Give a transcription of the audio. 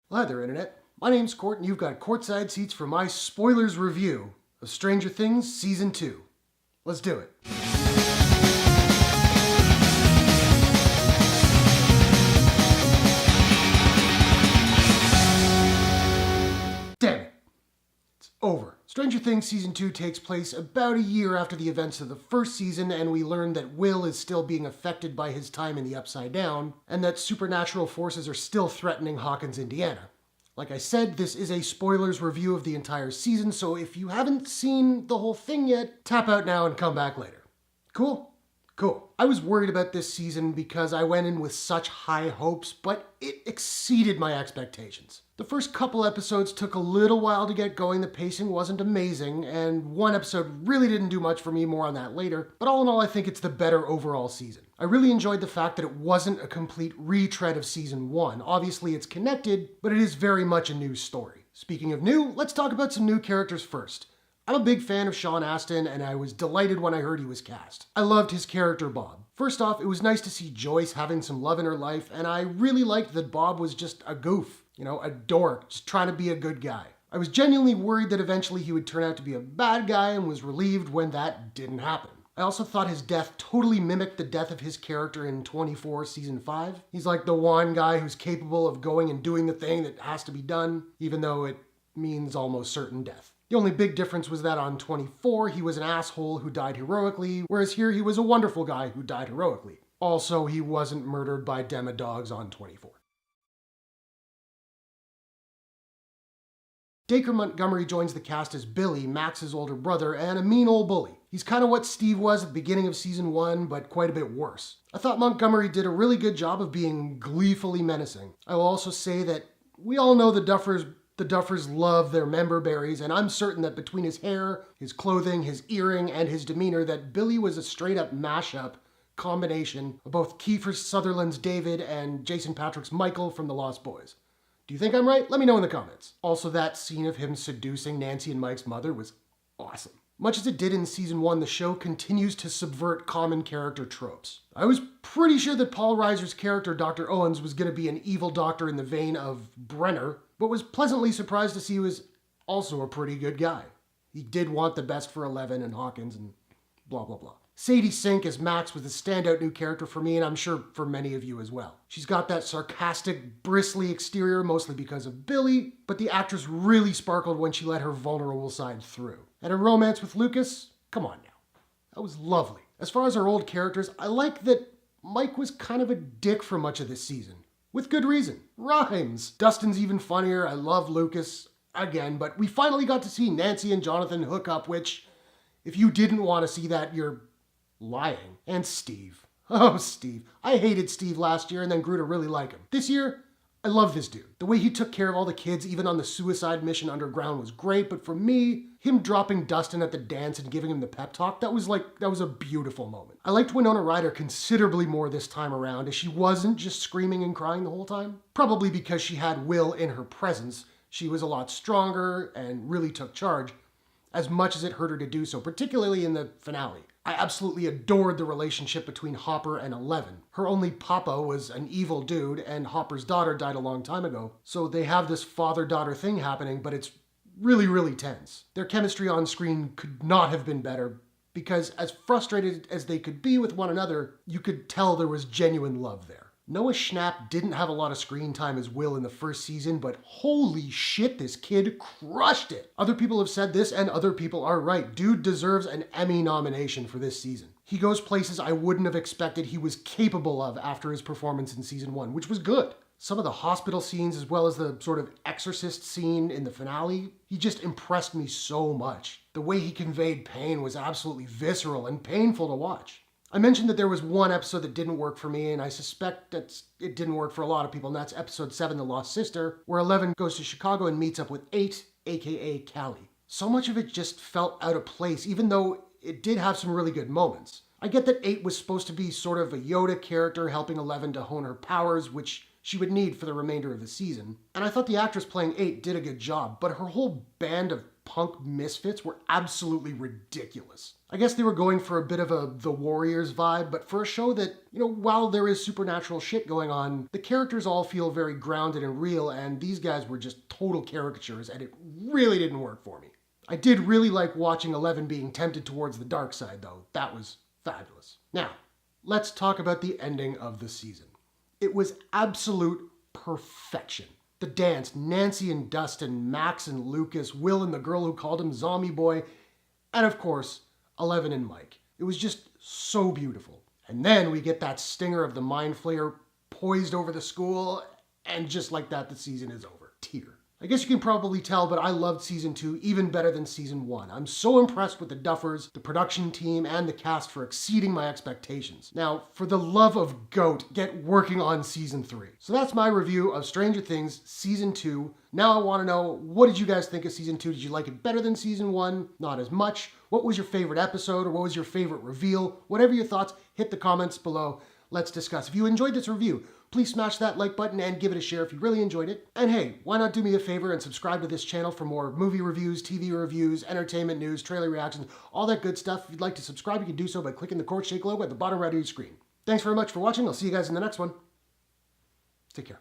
Well, hi there, Internet. My name's Court, and you've got courtside seats for my spoilers review of Stranger Things Season 2. Let's do it. Damn it. It's over. Stranger Things Season 2 takes place about a year after the events of the first season, and we learn that Will is still being affected by his time in the Upside Down, and that supernatural forces are still threatening Hawkins, Indiana. Like I said, this is a spoilers review of the entire season, so if you haven't seen the whole thing yet, tap out now and come back later. Cool? Cool. I was worried about this season because I went in with such high hopes, but it exceeded my expectations. The first couple episodes took a little while to get going, the pacing wasn't amazing, and one episode really didn't do much for me, more on that later, but all in all I think it's the better overall season. I really enjoyed the fact that it wasn't a complete retread of season 1. Obviously it's connected, but it is very much a new story. Speaking of new, let's talk about some new characters first. I'm a big fan of Shaun, and I was delighted when I heard he was cast. I loved his character Bob. First off, it was nice to see Joyce having some love in her life, and I really liked that Bob was just a goof, a dork, just trying to be a good guy. I was genuinely worried that eventually he would turn out to be a bad guy and was relieved when that didn't happen. I also thought his death totally mimicked the death of his character in 24 Season 5. He's like the one guy who's capable of going and doing the thing that has to be done, even though it means almost certain death. The only big difference was that on 24, he was an asshole who died heroically, whereas here he was a wonderful guy who died heroically. Also, he wasn't murdered by demodogs on 24. Dacre Montgomery joins the cast as Billy, Max's older brother, and a mean old bully. He's kind of what Steve was at the beginning of Season 1, but quite a bit worse. I thought Montgomery did a really good job of being gleefully menacing. I will also say that we all know the Duffers love their member berries, and I'm certain that between his hair, his clothing, his earring, and his demeanor, that Billy was a straight-up mashup combination of both Kiefer Sutherland's David and Jason Patric's Michael from The Lost Boys. Do you think I'm right? Let me know in the comments. Also, that scene of him seducing Nancy and Mike's mother was awesome. Much as it did in Season 1, the show continues to subvert common character tropes. I was pretty sure that Paul Reiser's character, Dr. Owens, was going to be an evil doctor in the vein of Brenner, but was pleasantly surprised to see he was also a pretty good guy. He did want the best for Eleven and Hawkins and blah, blah, blah. Sadie Sink as Max was a standout new character for me, and I'm sure for many of you as well. She's got that sarcastic, bristly exterior, mostly because of Billy, but the actress really sparkled when she let her vulnerable side through. And her romance with Lucas? Come on now. That was lovely. As far as our old characters, I like that Mike was kind of a dick for much of this season. With good reason. Rhymes. Dustin's even funnier. I love Lucas. Again, but we finally got to see Nancy and Jonathan hook up, which, if you didn't want to see that, you're lying. And Steve. Oh, Steve. I hated Steve last year and then grew to really like him. This year, I love this dude. The way he took care of all the kids, even on the suicide mission underground, was great, but for me, him dropping Dustin at the dance and giving him the pep talk, that was a beautiful moment. I liked Winona Ryder considerably more this time around, as she wasn't just screaming and crying the whole time. Probably because she had Will in her presence. She was a lot stronger and really took charge, as much as it hurt her to do so, particularly in the finale. I absolutely adored the relationship between Hopper and Eleven. Her only papa was an evil dude, and Hopper's daughter died a long time ago, so they have this father-daughter thing happening, but it's really, really tense. Their chemistry on screen could not have been better, because as frustrated as they could be with one another, you could tell there was genuine love there. Noah Schnapp didn't have a lot of screen time as Will in the first season, but holy shit, this kid crushed it. Other people have said this, and other people are right. Dude deserves an Emmy nomination for this season. He goes places I wouldn't have expected he was capable of after his performance in Season 1, which was good. Some of the hospital scenes, as well as the sort of exorcist scene in the finale, he just impressed me so much. The way he conveyed pain was absolutely visceral and painful to watch. I mentioned that there was one episode that didn't work for me, and I suspect that it didn't work for a lot of people, and that's episode 7, The Lost Sister, where Eleven goes to Chicago and meets up with 8, aka Callie. So much of it just felt out of place, even though it did have some really good moments. I get that 8 was supposed to be sort of a Yoda character helping Eleven to hone her powers, which she would need for the remainder of the season, and I thought the actress playing 8 did a good job, but her whole band of punk misfits were absolutely ridiculous. I guess they were going for a bit of the Warriors vibe, but for a show that, while there is supernatural shit going on, the characters all feel very grounded and real, and these guys were just total caricatures, and it really didn't work for me. I did really like watching 11 being tempted towards the dark side, though. That was fabulous. Now, let's talk about the ending of the season. It was absolute perfection. The dance, Nancy and Dustin, Max and Lucas, Will and the girl who called him Zombie Boy, and of course, 11 and Mike. It was just so beautiful. And then we get that stinger of the Mind Flayer poised over the school, and just like that, the season is over. Tear. I guess you can probably tell, but I loved season 2 even better than season 1. I'm so impressed with the Duffers, the production team, and the cast for exceeding my expectations. Now, for the love of GOAT, get working on season 3. So that's my review of Stranger Things season 2. Now I want to know, what did you guys think of season 2? Did you like it better than season 1? Not as much? What was your favorite episode, or what was your favorite reveal? Whatever your thoughts, hit the comments below. Let's discuss. If you enjoyed this review, please smash that like button and give it a share if you really enjoyed it. And hey, why not do me a favor and subscribe to this channel for more movie reviews, TV reviews, entertainment news, trailer reactions, all that good stuff. If you'd like to subscribe, you can do so by clicking the Courtshake logo at the bottom right of your screen. Thanks very much for watching. I'll see you guys in the next one. Take care.